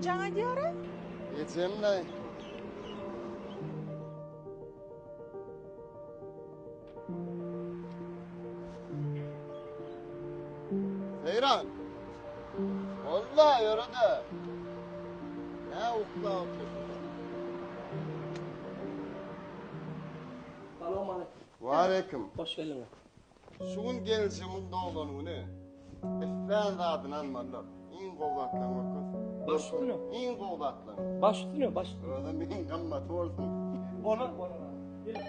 Cana diyor. Ecemle. Seyran. Vallahi yaradı. Ne ukla otur. Selamun aleyküm. Aleyküm. Hoş geldiniz. Şuun gelişimin doğulanı ne? Efendim adını anmadılar. İn kovlatlan bakın. Baş üstüne. İn kovlatlan. Baş üstüne, baş üstüne. Orada benim kammat olsun. Bora. Gelin.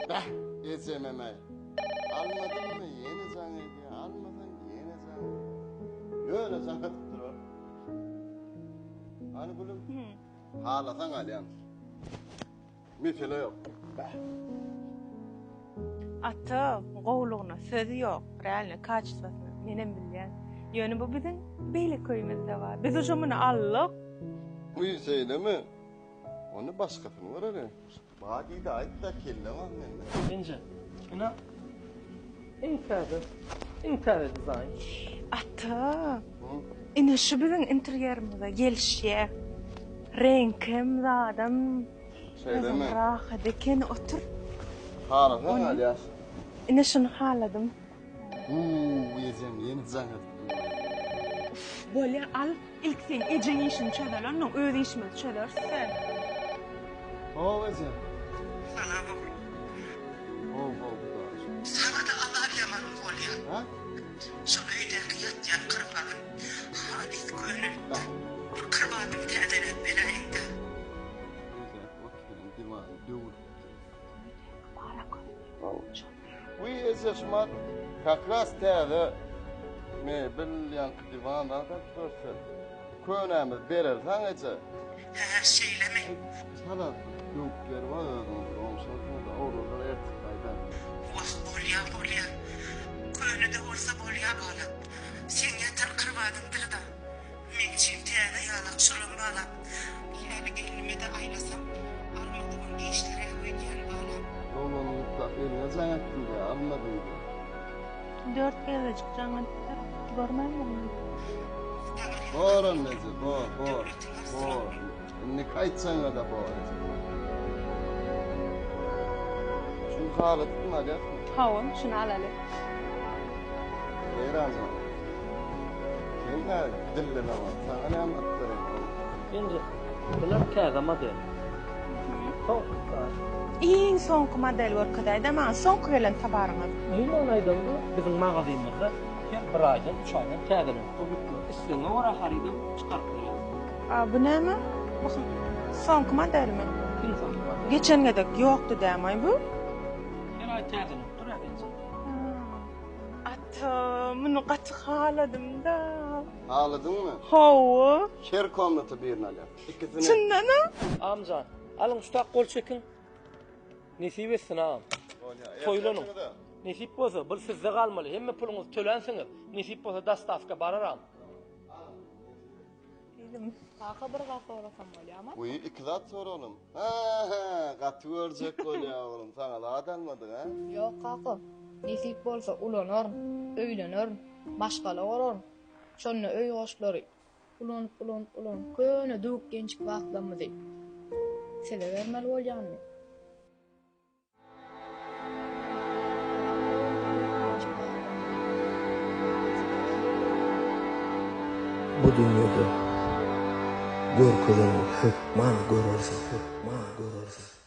Beh, geçememey. Almadın mı yeni zannediyor. Almadan yeni zannediyor. Öyle zannedip durur. Hani gülüm? Halasan alyan. Bir filo yok. Beh. Ata, qowluğuna sözü yok. Realne kaçsasına. Menem bilýän. Ýöne bu biziň beýle köýümizde bar. Biz uşamyny allyk. Bu şeyde mi? Onu başkasını var öyle. Badi de ait da kelle var mende. Bence. Ana. İntihar dizayn. Ata, ine şu biziň interýerimize gelişýär. Renkim zadam. Şeyde mi? Rahat deken otur. Halasan alyan. Ine şunu haladım. Yezem yeni zannedip. Bolýa al ilk sen ejeň işini çözer, onuň öz işini çözersen. O Yezem. Salam. O. Sana da Allah yaman bolýar. Ha? Şu öýdäki ýatýan kırbagyň halis göni. Kırbagyny täzelep bereýdi. Bu esasmat kakras täze me bilýän divanda da dursun. Könämiz berersen etse. Her şeyleme. Sana ýoklar var, onşa da orada ertik gaýdan. Vah bolýar. Göni de bolsa bolýar bala. Sen ýatan kırbagyňdyr da. Men için täze ýalyk şurum bala. Ýani elime de aýlasam, almadığım işlere öýdýän bala. Dolunlukta eline zannettim de almadım. 4 gelecek cana görmem. Boran nezi, bor. Ne kaytsana da bor. Şunu halatın hadi. Hawam şunu alaly. Eyrazım. Kendine dilleme var. Sana ne anlattırayım? Bence. Bunlar kâgama de. Çok. Iň soňky model workadaýda man soňky gelen tabaryňyz. Mühim aydan bu bizim magazynymyzda bir aydan 3 aydan kâgelen. Bu bitdi. Üstüne ora harydan çykaryp berýär. Bu näme? Bu soňky modelmi? İnsan. Geçen gedek ýokdy däme bu. Her ay kâgelen durar bence. Ata, muny gaty haladym da. Ağladın mı? Hawa. Şer komnatı birini alır. İkisini. Çyndan-a? Amca, alın usta kol çekin. Nesip etsin ağam. Toylanın. Nesip bolsa bir sizde kalmalı. Hemme puluňyzy tölänsiňiz. Nesip bolsa dastavka bararam. Dedim. Gaqa bir gaqa orasam bolýarmy? Bu iki zat soralım. Gatı görecek bolýar oğlum. Sana da adanmadyk ha? Yok kaka. Nesip bolsa ulanır, öýlenir, başgalar olar. Şonu öý goşlary. Ulan. Köne duk gençlik wagtlarymyzy. Sele vermeli bolýarmy? Bu dünyada görkeden hep man görersin, hep man görersin.